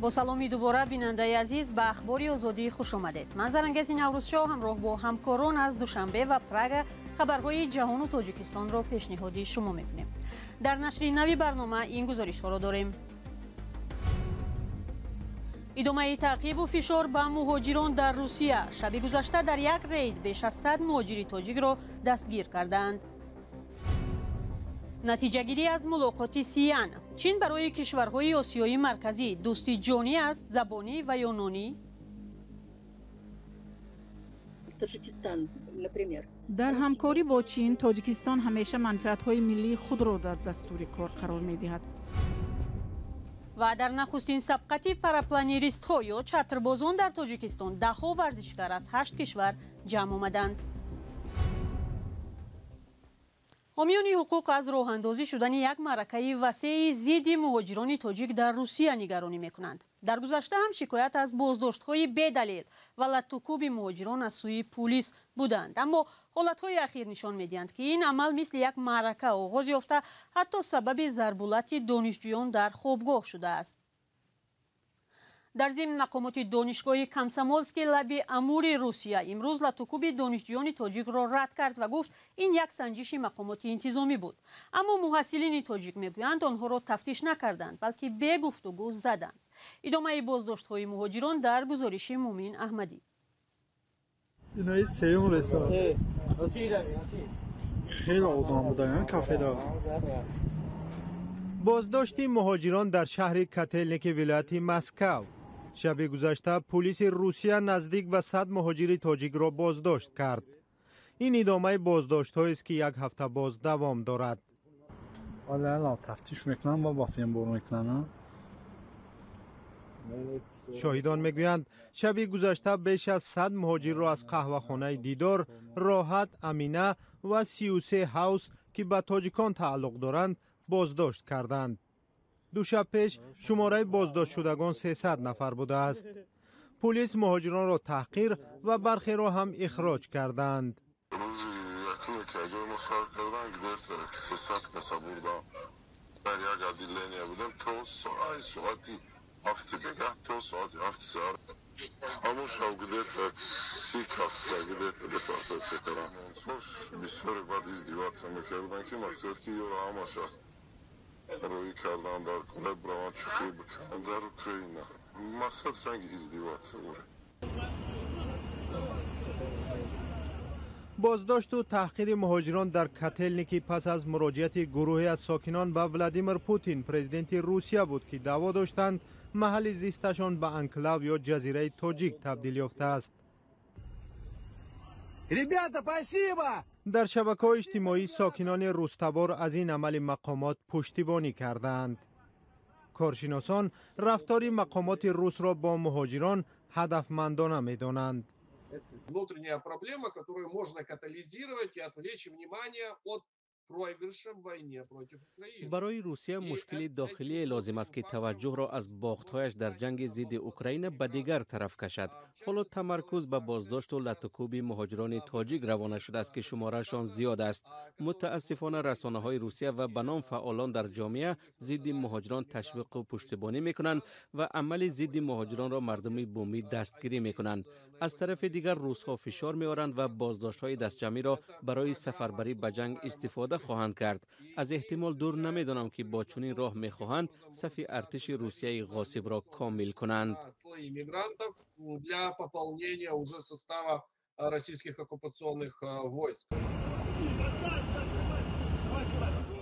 با سلامی دوباره بیننده عزیز به اخباری آزادی خوش آمدید. من زرنگزی نوروزشاه همراه با همکاران از دوشنبه و پراگ خبرهای جهان و تاجیکستان را پیشنهادی شما میکنیم. در نشر نوی برنامه این گزارش ها را داریم. ادامه تعقیب و فشار به مهاجران در روسیه. شب گذشته در یک رید بیش از 100 مهاجر تاجیک را دستگیر کردند. نتیجه گیری از ملاقات سیان. چین برای کشورهای آسیای مرکزی دوستی جانی است، زبانی و یا نانی؟ در همکاری با چین، تاجیکستان همیشه منفعت‌های ملی خود را در دستور کار قرار می‌دهد. و در نخستین سبقت پراپلانیریست‌ها یا چتربازان در تاجیکستان ده‌ها ورزشکار از 8 کشور جمع آمدند. حامیان حقوق از راه اندازی شدن یک معرکه وسیع ضد مهاجران تاجیک در روسیه نگرانی میکنند. در گذشته هم شکایت از بازداشت‌های بی‌دلیل و لطوکوب مهاجران از سوی پلیس بودند، اما حالت‌های اخیر نشان می‌دهند که این عمل مثل یک معرکه آغاز یافته، حتی سبب ضربالت دانشجویان در خوابگاه شده است. در ضمن مقامات دانشگاه کامسامولسکی لب امور روسیه امروز لطوکوب دانشجویان تاجیک را رد کرد و گفت این یک سنجش مقامات انتظامی بود، اما محصلین تاجیک میگویند آنها را تفتیش نکردند بلکه به گفتگو زدند. ادامه بازداشت‌های مهاجران در گزارش مومن احمدی. اینای سیوم رسید. خیلی آدم بودن کافه دا. بازداشت مهاجران در شهر کاتلنیک ولایت مسکو. شب گذشته پلیس روسیه نزدیک به 100 مهاجر تاجیک را بازداشت کرد. این ادامه بازداشت است که یک هفته باز دوام دارد. حالا تفتیش میکنن با فیلم برو میکنن. شاهدان میگویند شب گذشته بیش از 100 مهاجر را از قهوه‌خانه دیدار، راحت، امینه و 33 هاوس که به تاجیکان تعلق دارند بازداشت کردند. دو شب پیش شماره بازداشت شدگان 300 نفر بوده است. پلیس مهاجران را تحقیر و برخی را هم اخراج کردند. روی کردن در کل بران چخی بکنن در اوکراین مقصد سنگ ازدیوات بازداشت و تحقیر مهاجران در کاتلنیکی پس از مراجعت گروهی از ساکنان به ولادیمیر پوتین پرزیدنت روسیه بود که دعوا داشتند محل زیستشان به انکلاو یا جزیره تاجیک تبدیل یافته است. در شبکه‌های اجتماعی ساکنان روستبار از این عمل مقامات پشتیبانی کردند. کارشناسان رفتار مقامات روس را با مهاجران هدفمندانه می‌دانند. Внутренняя проблема, которую можно катализировать и отвлечь внимание от проигрыша в войне против Украины. برای روسیه مشکل داخلی لازم است که توجه را از باخت‌هایش در جنگ ضد اوکراین به دیگر طرف کشد. حالا تمرکز به بازداشت و لطوکوب مهاجران تاجیک روانه شده است که شمارهشان زیاد است. متاسفانه رسانه‌های روسیه و به نام فعالان در جامعه ضد مهاجران تشویق و پشتیبانی می‌کنند و عمل ضد مهاجران را مردم بومی دستگیری می‌کنند. از طرف دیگر روس‌ها فشار می‌آورند و بازداشت‌های دستجمعی را برای سفربری به جنگ استفاده خواهند کرد. از احتمال دور نمی‌دانم که با چنین راه می‌خواهند صف ارتش روسیه غاصب را کامل کنند.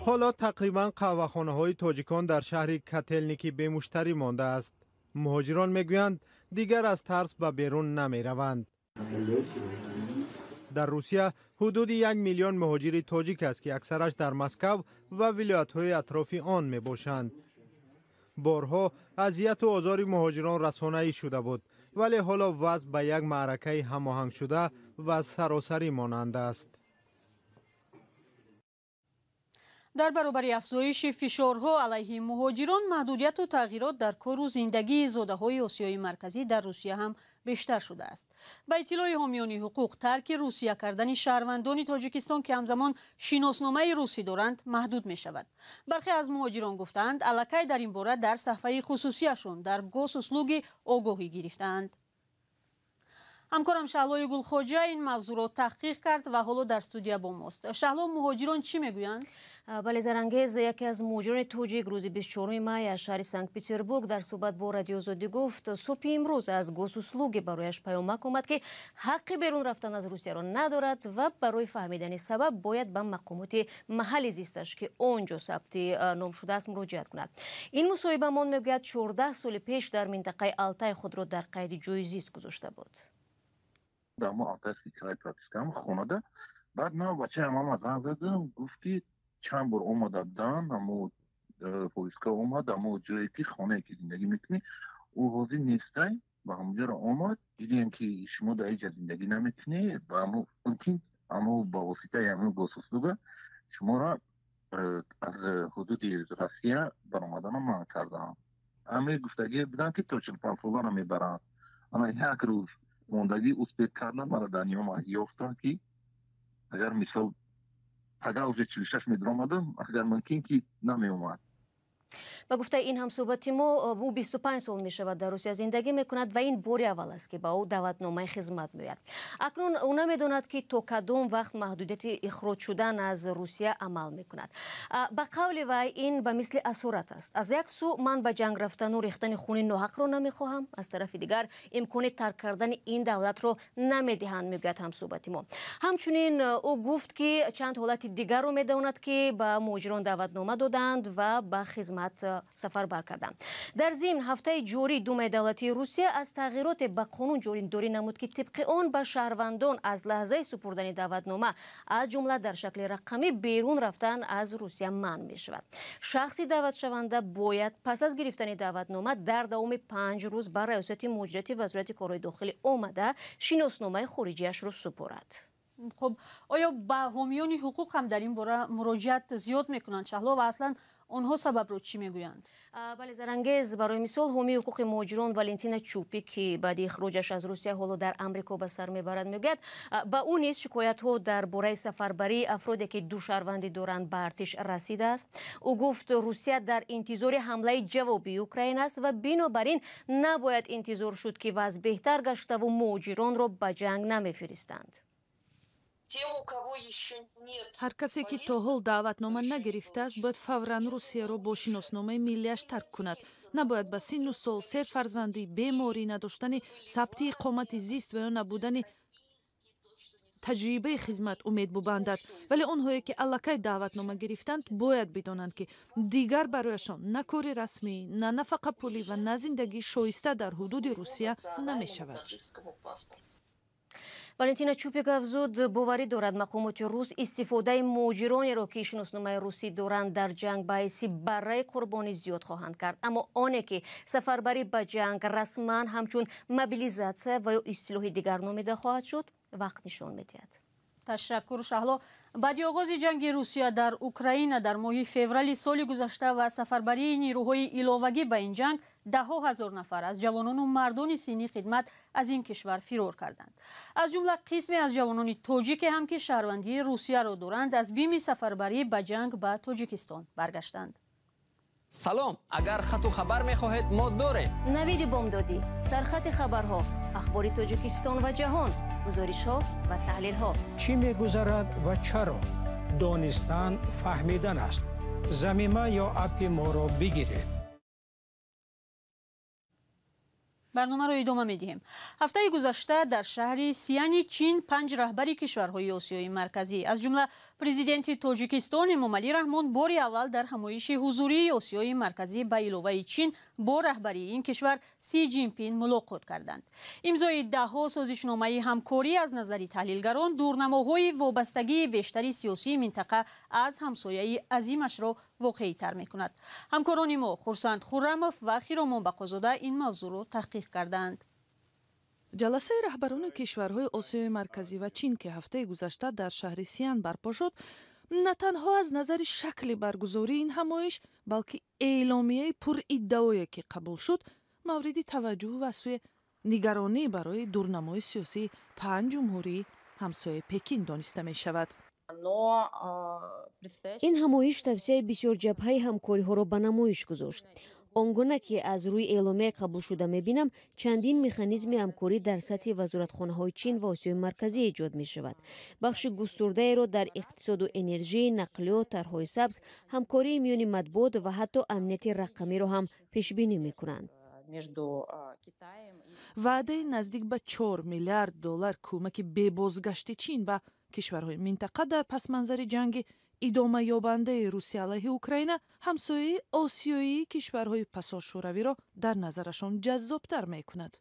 حالا تقریبا قهوه‌خانه‌های تاجیکان در شهر کاتلنیکی به مشتری مانده است. مهاجران میگویند دیگر از ترس به بیرون نمی‌روند. در روسیه حدود 1 میلیون مهاجر تاجیک است که اکثرش در مسکو و ولایت‌های اطراف آن میباشند. بارها اذیت و آزار مهاجران رسانه‌ای شده بود، ولی حالا وضع به یک معرکه هماهنگ شده و سراسری مانند است. در برابر افزایش فشارها علیه مهاجران، محدودیت و تغییرات در کار و زندگی زاده‌های آسیای مرکزی در روسیه هم بیشتر شده است. با اطلاع حامیان حقوق، ترک روسیه کردن شهروندان تاجیکستان که همزمان شناسنامه روسی دارند محدود می شود. برخی از مهاجران گفتند الکی در این باره در صفحه خصوصیشون در گوسوسلوگ آگاهی گرفتند. همکارم شهلا گلخواجه این موضوع را تحقیق کرد و حالا در استودیو با ماست. شهلا، مهاجران چی میگویند؟ بله زرانگیز، یکی از مهاجران توجیک روز 24 می از شهر سنت پترزبورگ در صحبت با رادیو آزادی گفت صبح امروز از گوسوسلوگ برایش پیامک آمد که حق بیرون رفتن از روسیه را ندارد و برای فهمیدن سبب باید به مقامات محلی زیستش که آنجا ثبت نام شده است مراجعت کند. این مصاحبه مان میگوید 14 سال پیش در منطقه آلتای خود را در قید جای زیست گذاشته بود. دامو آتشی کرای پراتیسکام خونده بعد نه بچه همه زنگ زدم گفتی چند بار اومده بودن همو پولیسکا اومد همو جایی که خانه که زندگی میکنی او حاضر نیسته و همونجا را اومد دیدیم که شما در اینجا زندگی نمیکنی و همو ممکن همو با واسطه همو گوسوسلوگ شما را از حدود روسیه برآمدن من کردم. همه گفتگی بودن که تو 45 سال میبرن. اما یک روز موندگی اسپیت کردن مرا در نیام یافتن که اگر مثال اگر از 46 می درآمدم اگر ممکن که نمی اومد. با گفته این هم صحبت ما او 25 سال می شود در روسیه زندگی می کند و این باری اول است که با او دعوتنامه خدمت می آید. اکنون او نمی داند که تا کدام وقت محدودیت اخراج شدن از روسیه عمل می کند. با قول وی این به مثل اسارت است. از یک سو من به جنگ رفتن و ریختن خون ناحق را نمی خواهم، از طرف دیگر امکان ترک کردن این دولت را نمی دهند می گوید هم صحبت ما. همچنین او گفت که چند حالت دیگر را می داند که به مهاجران دعوتنامه دادند و به خدمت سفر بر کردند. در ضمن هفته جاری دوم دولتی روسیه از تغییرات به قانون جاری نمود که طبق آن به شهروندان از لحظه سپردن دعوتنامه از جمله در شکل رقمی بیرون رفتن از روسیه منع می شود. شخصی دعوت شونده باید پس از گرفتن دعوتنامه در دوام 5 روز بر ریاست مدیریت وزارت کارهای داخلی آمده شناسنامه خارجیش را سپارد. خب آیا با حامیان حقوق هم در این باره مراجعت زیاد میکنند شهلا و اصلا آنها سبب رو چی میگویند؟ بله زرانگیز، برای مثال حامی حقوق مهاجران والنتینا چوپی که بعد اخراجش از روسیه حالا در امریکا به سر میبرد میگوید با او نیز شکایت ها درباره سفربری افرادی که دو شهروندی دارند به ارتش رسیده است. او گفت روسیه در انتظار حمله جوابی اوکراین است و بنابراین نباید انتظار شد که وضع بهتر گشته و مهاجران را به جنگ نمیفرستند. هر کسی که تا حال دعوتنامه نگرفته است باید فوراً روسیه را با شناسنامه ملیش ترک کند. نباید به سن و سال، 3 فرزندی، بیماری، نداشتن ثبت اقامت زیست و یا نبودن تجربه خدمت امید ببندد. ولی آنهایی که الکی دعوتنامه گرفتند باید بدانند که دیگر برایشان نه کار رسمی، نه نفقه پولی و نه زندگی شایسته در حدود روسیه نمی شود. والنتینا چوپیک افزود باوری دارد مقامات روس استفاده مهاجرانی را که شناسنامه روسی دارند در جنگ باعث برای قربانی زیاد خواهند کرد، اما آنه که سفربری به جنگ رسما همچون موبیلیزاسیون و یا اصطلاح دیگر نامیده خواهد شد وقت نشان می‌دهد. تشکر شهلا. بعد آغاز جنگ روسیه در اوکراین در ماه فوریه سال گذشته و سفربری نیروهای علاوگی به این جنگ 10,000 نفر از جوانان و مردان سنی خدمت از این کشور فرار کردند. از جمله قسمی از جوانان تاجیک هم که شهروندی روسیه را دارند از بیم سفربری به جنگ به تاجیکستان برگشتند. سلام، اگر خط و خبر می‌خواهید ما داریم. نوید بامدادی، سرخط خبرها، اخبار تاجیکستان و جهان، گزارش‌ها و تحلیل‌ها. چی می‌گذرد و چرا؟ دانستن فهمیدن است. زمینه یا اپ ما را بگیرید. برنامه را ادامه می‌دهیم. هفته گذشته در شهر سیانی چین 5 رهبری کشورهای آسیای مرکزی از جمله پرزیدنت تاجیکستان امامعلی رحمان بار اول در همایش حضوری آسیای مرکزی به علاوه چین با رهبری این کشور سی جین پین ملاقات کردند. امضای 10 سازشنامه همکاری از نظر تحلیلگران دورنماهای وابستگی بیشتری سیاسی منطقه از همسایه عظیمش را واقعی تر می‌کند. همکاران ما خورسند خورموف و خیرامان بقازاده این موضوع را تحقیق کردند. جلسه رهبران کشورهای آسیای مرکزی و چین که هفته گذشته در شهر سیان برپا شد نه تنها از نظر شکل برگزاری این همایش بلکه اعلامیه پر ادعایی که قبول شد مورد توجه و سوی نگرانی برای دورنمای سیاسی پنج جمهوری همسایه پکین دانسته می شود. این همایش توصیه بسیار جبهه همکاری ها را به نمایش گذاشت. آنگونه که از روی اعلامیه قبول شده میبینم چندین مکانیزم همکاری در سطح وزارتخانه های چین و آسیای مرکزی ایجاد می شود. بخش گسترده را در اقتصاد و انرژی، نقلیات، طرحهای سبز، همکاری میان مطبوعات و حتی امنیت رقمی را هم پیش بینی می کنند. وعده نزدیک به 4 میلیارد دلار کمک به بازگشت چین و کشورهای منطقه در پس منظر جنگ ادامه یابنده روسیه علیه اوکراین همسایه آسیایی کشورهای پسا شوروی را در نظرشان جذابتر می کند.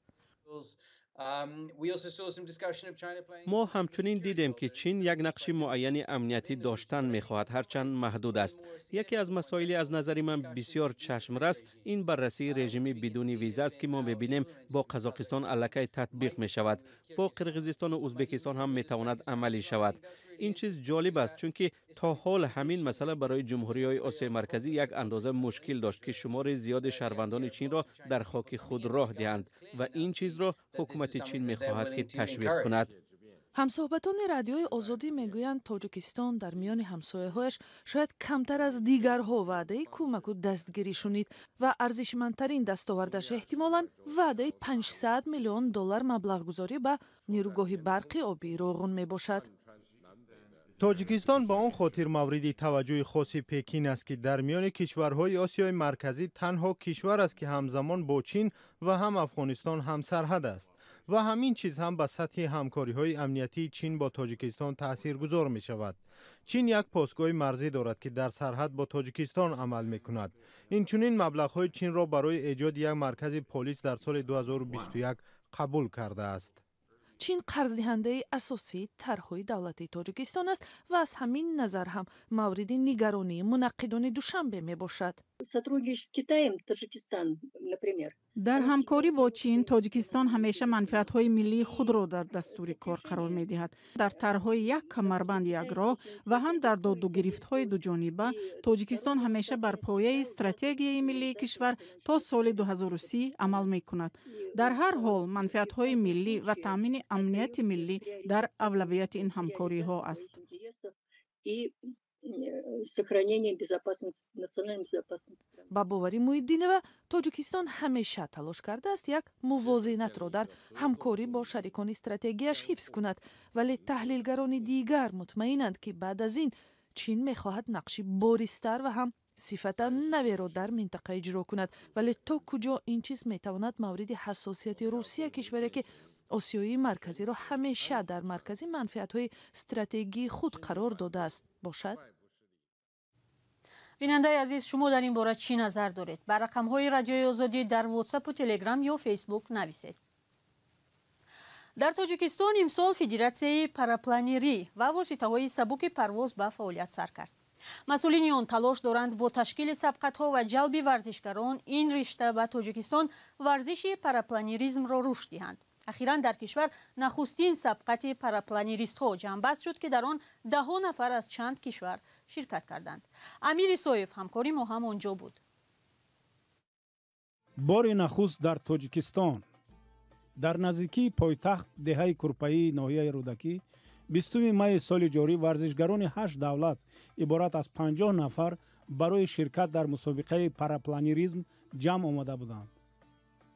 ما همچنین دیدیم که چین یک نقش معین امنیتی داشتن می‌خواهد، هرچند محدود است. یکی از مسائلی از نظر من بسیار چشم‌رس این بررسی رژیمی بدون ویزا است که ما می‌بینیم با قزاقستان الکی تطبیق می‌شود، با قرقیزستان و ازبکستان هم می‌تواند عملی شود. این چیز جالب است چون که تا حال همین مسئله برای جمهوری‌های آسیای مرکزی یک اندازه مشکل داشت که شمار زیاد شهروندان چین را در خاک خود راه دهند و این چیز را حکومت چین می‌خواهد که تشویق کند. همصحبتان رادیوی آزادی میگویند تاجیکستان در میان همسایه‌هایش شاید کمتر از دیگرها وعده کمک و دستگیری شنید و ارزشمندترین دستاوردش احتمالاً وعده 500 میلیون دلار مبلغ گذاری به نیروگاه برقی آبی روغن میباشد. تاجیکستان با آن خاطر مورد توجه خاص پکین است که در میان کشورهای آسیای مرکزی تنها کشور است که همزمان با چین و هم افغانستان هم سرحد است و همین چیز هم به سطح همکاری‌های امنیتی چین با تاجیکستان تاثیرگذار می شود. چین یک پاسگاه مرزی دارد که در سرحد با تاجیکستان عمل می کند. این چنین مبلغ‌های چین را برای ایجاد یک مرکز پلیس در سال 2021 قبول کرده است. چین قرض دهنده اساسی طرحهای دولتی تاجیکستان است و از همین نظر هم مورد نگرانی منعقدان دوشنبه می باشد. در همکاری با چین، تاجیکستان همیشه منفعت‌های ملی خود را در دستور کار قرار می‌دهد. در طرح‌های یک کمربند یک راه و هم در داد و گرفت‌های دو جانبه، تاجیکستان همیشه بر پایه استراتژی ملی کشور تا سال 2030 عمل می‌کند. در هر حال، منفعت‌های ملی و تامین امنیت ملی در اولویت این همکاری‌ها است. با باوری محیدینова تاجیکستان همیشه تلاش کرده است یک موازنت را در همکاری با شریکان استراتژیش حفظ کند، ولی تحلیلگران دیگر مطمئنند که بعد از این چین می‌خواهد نقشی بارزتر و هم صفتا نوی را در منطقه اجرا کند، ولی تا کجا این چیز می‌تواند مورد حساسیت روسیه، کشوری که آسیای مرکزی را همیشه در مرکز منفعت‌های استراتژی خود قرار داده است باشد. بیننده عزیز، شما در این باره چی نظر دارید؟ بر رقم‌های رادیوی آزادی در واتساپ و تلگرام یا فیسبوک نویسید. در تاجیکستان امسال فدراسیای پاراپلانری و واسطه‌های سبک پرواز به فعالیت سر کرد. مسئولین آن تلاش دارند با تشکیل سبقت‌ها و جلب ورزشکاران این رشته به تاجیکستان ورزش پاراپلانریسم را رشد دهند. اخیراً در کشور نخستین سبقت پاراپلانریست‌ها جمع‌بست شد که در آن 10 نفر از چند کشور شرکت کردند. امیر سویف همکاری ما هم آنجا بود. بار نخست در تاجیکستان در نزدیکی پایتخت دهه کرپایی ناحیه رودکی 20 می سال جاری ورزشگران 8 دولت عبارت از 50 نفر برای شرکت در مسابقه پاراپلانریسم جمع آمده بودند.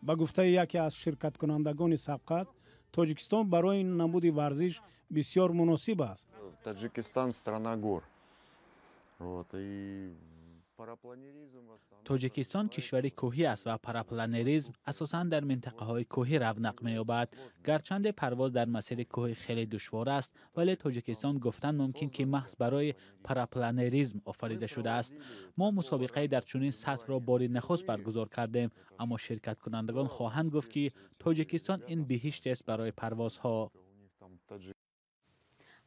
با گفته یکی از شرکت کنندگان سبقت، تاجیکستان برای این نمود ورزش بسیار مناسب است. تاجیکستان страна гор. تاجیکستان کشوری کوهی است و پاراپلانریسم اساساً در منطقه های کوهی رونق می‌یابد. گرچند پرواز در مسیر کوهی خیلی دشوار است، ولی تاجیکستان گفتن ممکن که محض برای پاراپلانریسم آفریده شده است. ما مسابقه در چنین سطح را بار نخست برگزار کردیم، اما شرکت کنندگان خواهند گفت که تاجیکستان این بهشت است برای پروازها.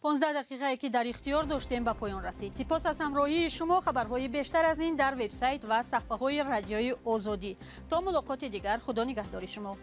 15 دقیقه که در اختیار داشتیم به پایان رسید. سپاس از همراهی شما. خبرهای بیشتر از این در وبسایت و صفحه‌های رادیوی آزادی. تا ملاقات دیگر، خدا نگهدار شما.